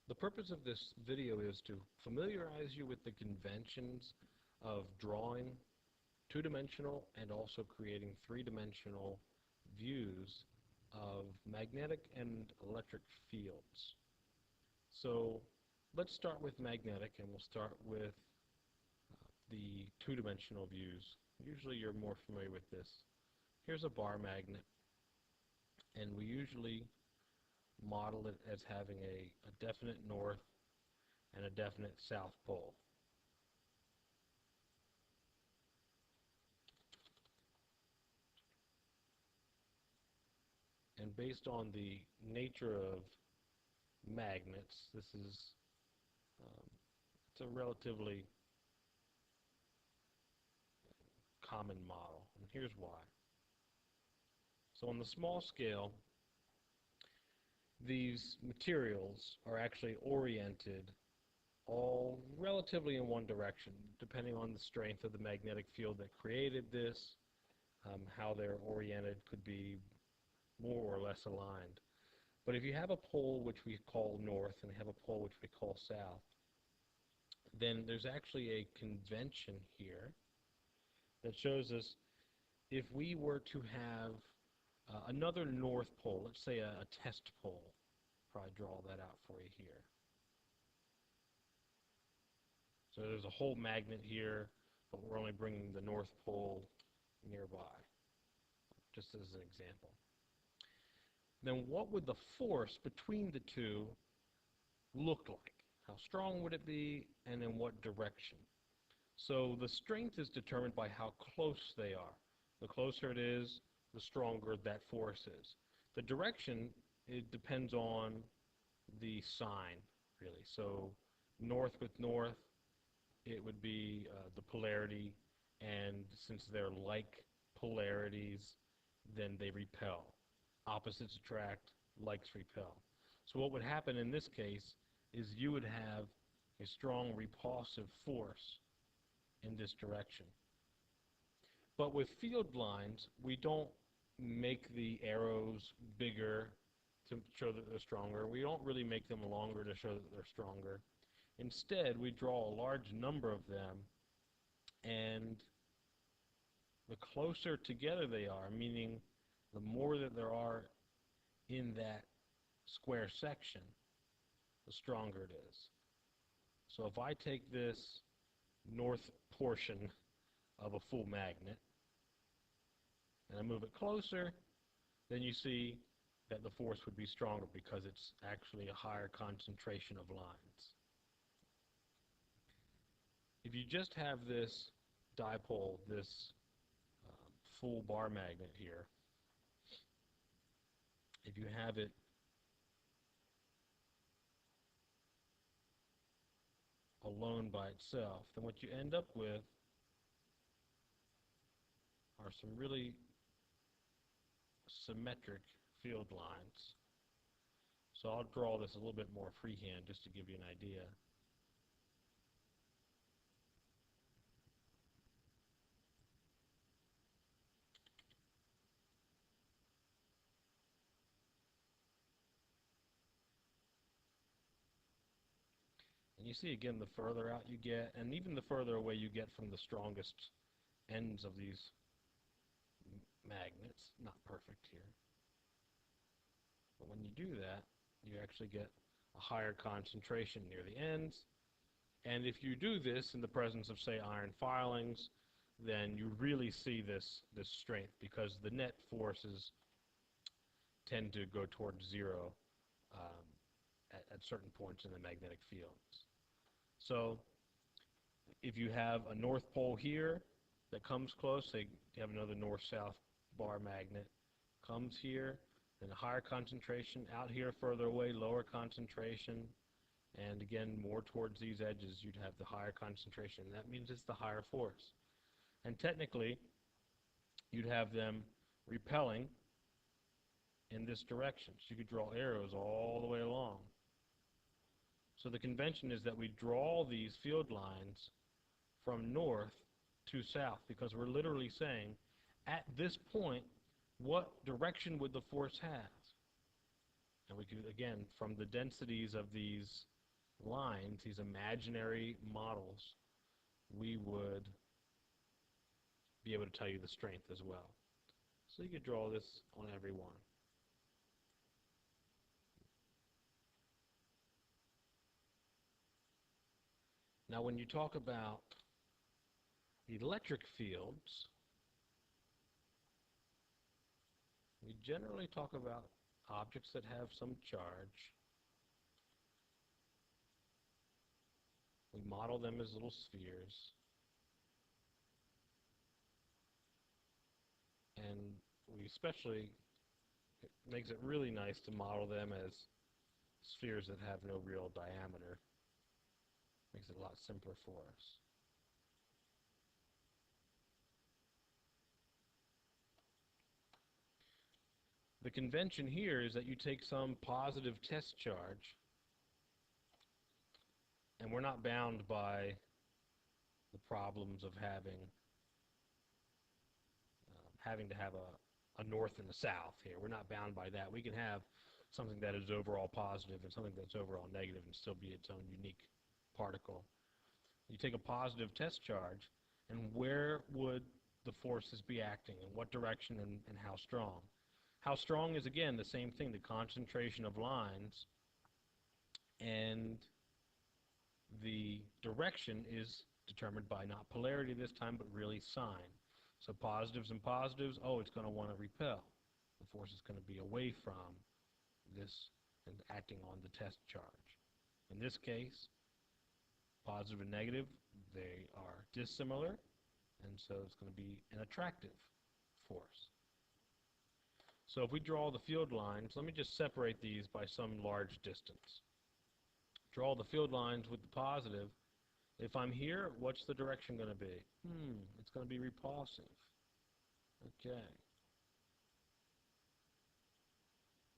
The purpose of this video is to familiarize you with the conventions of drawing two-dimensional and also creating three-dimensional views of magnetic and electric fields. So let's start with magnetic, and we'll start with the two-dimensional views. Usually you're more familiar with this. Here's a bar magnet, and we usually model it as having a definite north and a definite south pole. And based on the nature of magnets, this is it's a relatively common model, and here's why. So on the small scale, these materials are actually oriented all relatively in one direction, depending on the strength of the magnetic field that created this. How they're oriented could be more or less aligned. But if you have a pole which we call north and have a pole which we call south, then there's actually a convention here that shows us if we were to have another north pole, let's say a test pole. Probably draw that out for you here. So there's a whole magnet here, but we're only bringing the north pole nearby, just as an example. Then what would the force between the two look like? How strong would it be, and in what direction? So the strength is determined by how close they are. The closer it is, the stronger that force is. The direction, it depends on the sign, really. So north with north, it would be the polarity, and since they're like polarities, then they repel. Opposites attract, likes repel. So what would happen in this case is you would have a strong repulsive force in this direction. But with field lines, we don't make the arrows bigger to show that they're stronger. We don't really make them longer to show that they're stronger. Instead, we draw a large number of them, and the closer together they are, meaning the more that there are in that square section, the stronger it is. So if I take this north portion of a full magnet and I move it closer, then you see that the force would be stronger because it's actually a higher concentration of lines. If you just have this dipole, this full bar magnet here, if you have it alone by itself, then what you end up with are some really symmetric field lines. So I'll draw this a little bit more freehand just to give you an idea. And you see again, the further out you get, and even the further away you get from the strongest ends of these magnets, not perfect here, but when you do that, you actually get a higher concentration near the ends. And if you do this in the presence of, say, iron filings, then you really see this strength, because the net forces tend to go towards zero at certain points in the magnetic fields. So if you have a north pole here that comes close, say you have another north-south bar magnet, comes here, then a higher concentration, out here further away, lower concentration, and again more towards these edges you'd have the higher concentration. That means it's the higher force. And technically you'd have them repelling in this direction. So you could draw arrows all the way along. So the convention is that we draw these field lines from north to south, because we're literally saying, at this point, what direction would the force have? And we could, again, from the densities of these lines, these imaginary models, we would be able to tell you the strength as well. So you could draw this on every one. Now when you talk about electric fields, we generally talk about objects that have some charge. We model them as little spheres. And we especially, it makes it really nice to model them as spheres that have no real diameter. Makes it a lot simpler for us. The convention here is that you take some positive test charge, and we're not bound by the problems of having to have a north and a south here. We're not bound by that. We can have something that is overall positive and something that's overall negative and still be its own unique particle. You take a positive test charge, and where would the forces be acting, in what direction, and how strong? How strong is, again, the same thing, the concentration of lines, and the direction is determined by not polarity this time, but really sign. So positives and positives, oh, it's going to want to repel. The force is going to be away from this and acting on the test charge. In this case, positive and negative, they are dissimilar, and so it's going to be an attractive force. So if we draw the field lines, let me just separate these by some large distance. Draw the field lines with the positive. If I'm here, what's the direction going to be? It's going to be repulsive. Okay.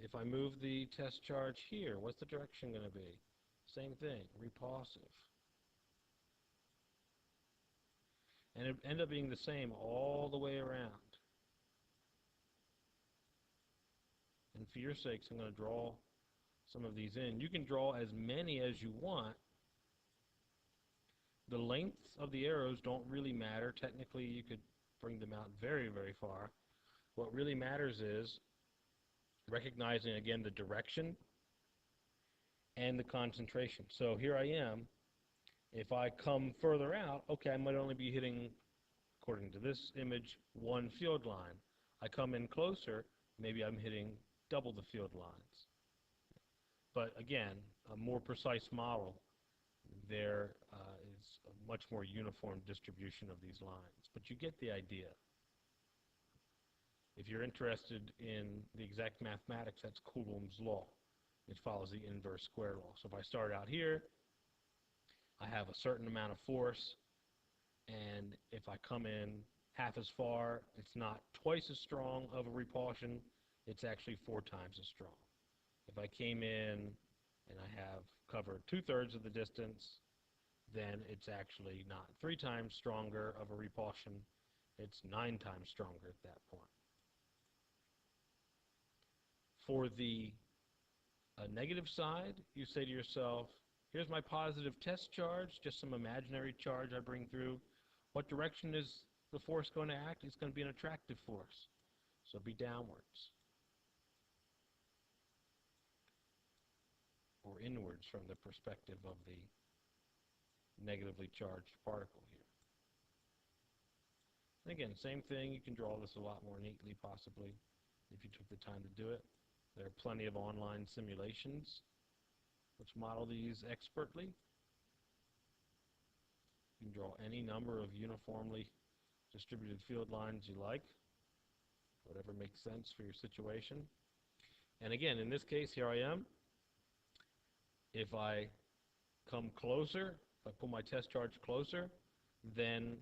If I move the test charge here, what's the direction going to be? Same thing, repulsive. And it end up being the same all the way around. And for your sakes, I'm going to draw some of these in. You can draw as many as you want. The lengths of the arrows don't really matter. Technically, you could bring them out very, very far. What really matters is recognizing, again, the direction and the concentration. So here I am. If I come further out, okay, I might only be hitting, according to this image, one field line. I come in closer, maybe I'm hitting double the field lines. But again, a more precise model, there is a much more uniform distribution of these lines. But you get the idea. If you're interested in the exact mathematics, that's Coulomb's law. It follows the inverse square law. So if I start out here, I have a certain amount of force, and if I come in half as far, it's not twice as strong of a repulsion, it's actually 4 times as strong. If I came in and I have covered 2/3 of the distance, then it's actually not 3 times stronger of a repulsion, it's 9 times stronger at that point. For the negative side, you say to yourself, here's my positive test charge, just some imaginary charge I bring through. What direction is the force going to act? It's going to be an attractive force, so be downwards or inwards from the perspective of the negatively charged particle here. And again, same thing, you can draw this a lot more neatly possibly if you took the time to do it. There are plenty of online simulations which model these expertly. You can draw any number of uniformly distributed field lines you like, whatever makes sense for your situation. And again, in this case, here I am. If I come closer, if I pull my test charge closer, then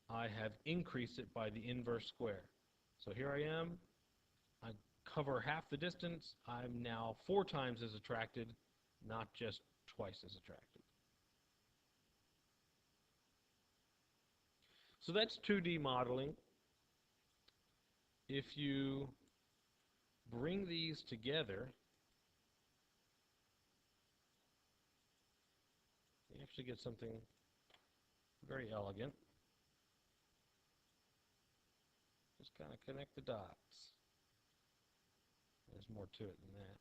I have increased it by the inverse square. So here I am. I cover half the distance. I'm now 4 times as attracted, not just twice as attracted. So that's 2D modeling. If you bring these together, actually get something very elegant. Just kind of connect the dots. There's more to it than that.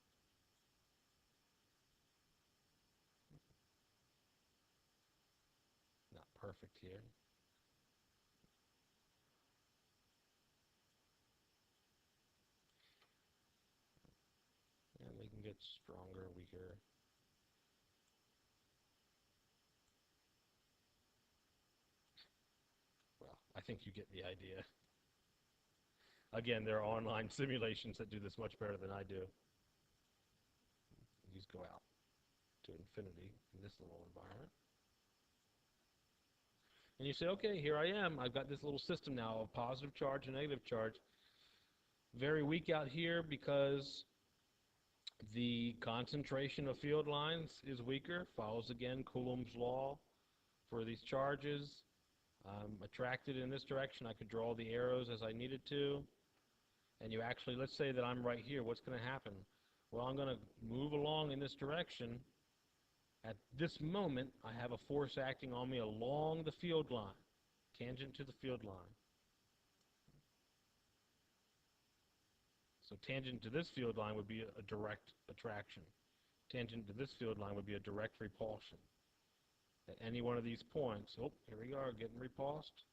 Not perfect here. And they can get stronger, weaker. Well, I think you get the idea. Again, there are online simulations that do this much better than I do. These go out to infinity in this little environment. And you say, okay, here I am. I've got this little system now of positive charge and negative charge. Very weak out here because the concentration of field lines is weaker. Follows, again, Coulomb's law for these charges. Attracted in this direction, I could draw the arrows as I needed to. And you actually, let's say that I'm right here. What's going to happen? Well, I'm going to move along in this direction. At this moment, I have a force acting on me along the field line, tangent to the field line. So tangent to this field line would be a direct attraction. Tangent to this field line would be a direct repulsion. At any one of these points, oh, here we are, getting repulsed.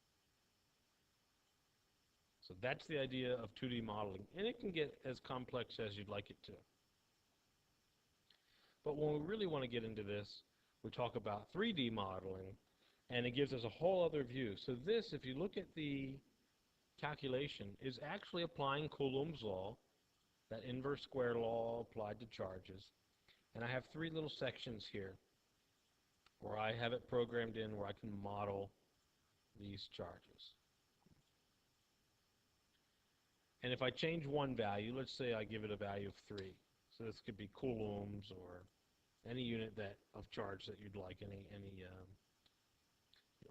So that's the idea of 2D modeling, and it can get as complex as you'd like it to. But when we really want to get into this, we talk about 3D modeling, and it gives us a whole other view. So this, if you look at the calculation, is actually applying Coulomb's law, that inverse square law applied to charges. And I have three little sections here where I have it programmed in where I can model these charges. And if I change one value, let's say I give it a value of 3. So this could be coulombs or any unit of charge that you'd like, any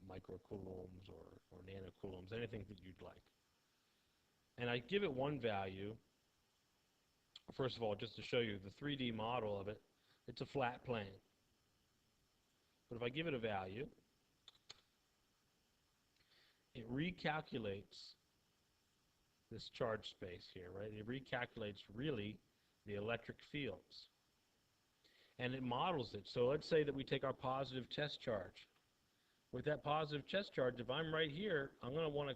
microcoulombs or nanocoulombs, anything that you'd like. And I give it one value. First of all, just to show you the 3D model of it, it's a flat plane. But if I give it a value, it recalculates this charge space here, right? It recalculates really the electric fields. And it models it. So let's say that we take our positive test charge. With that positive test charge, if I'm right here, I'm going to want to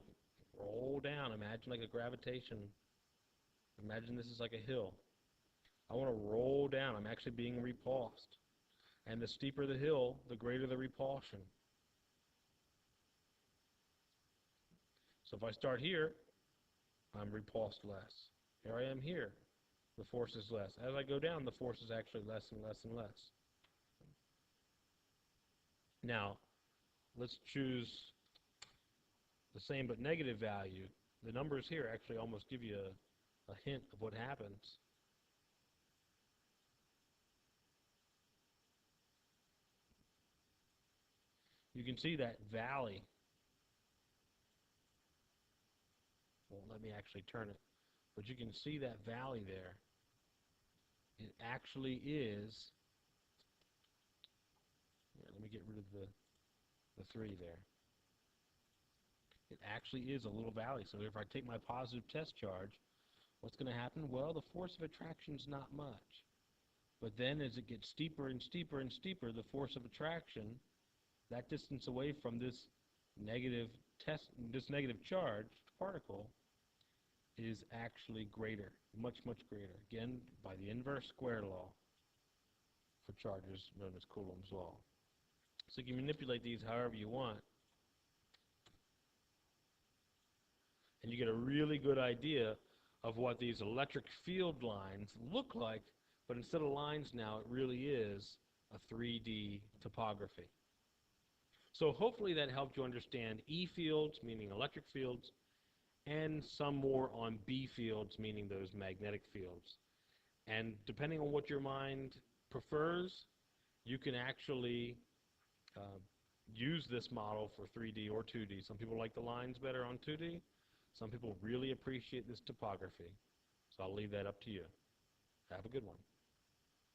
roll down. Imagine like a gravitation. Imagine this is like a hill. I want to roll down. I'm actually being repulsed. And the steeper the hill, the greater the repulsion. So if I start here, I'm repulsed less. Here I am here. The force is less. As I go down, the force is actually less and less and less. Now, let's choose the same but negative value. The numbers here actually almost give you a hint of what happens. You can see that valley. Won't let me actually turn it. But you can see that valley there. It actually is, let me get rid of the 3 there. It actually is a little valley. So if I take my positive test charge, what's going to happen? Well, the force of attraction is not much. But then as it gets steeper and steeper and steeper, the force of attraction, that distance away from this negative charge particle, is actually greater, much, much greater. Again, by the inverse square law for charges known as Coulomb's law. So you can manipulate these however you want. And you get a really good idea of what these electric field lines look like, but instead of lines now, it really is a 3D topography. So hopefully that helped you understand E fields, meaning electric fields, and some more on B fields, meaning those magnetic fields. And depending on what your mind prefers, you can actually use this model for 3D or 2D. Some people like the lines better on 2D. Some people really appreciate this topography. So I'll leave that up to you. Have a good one.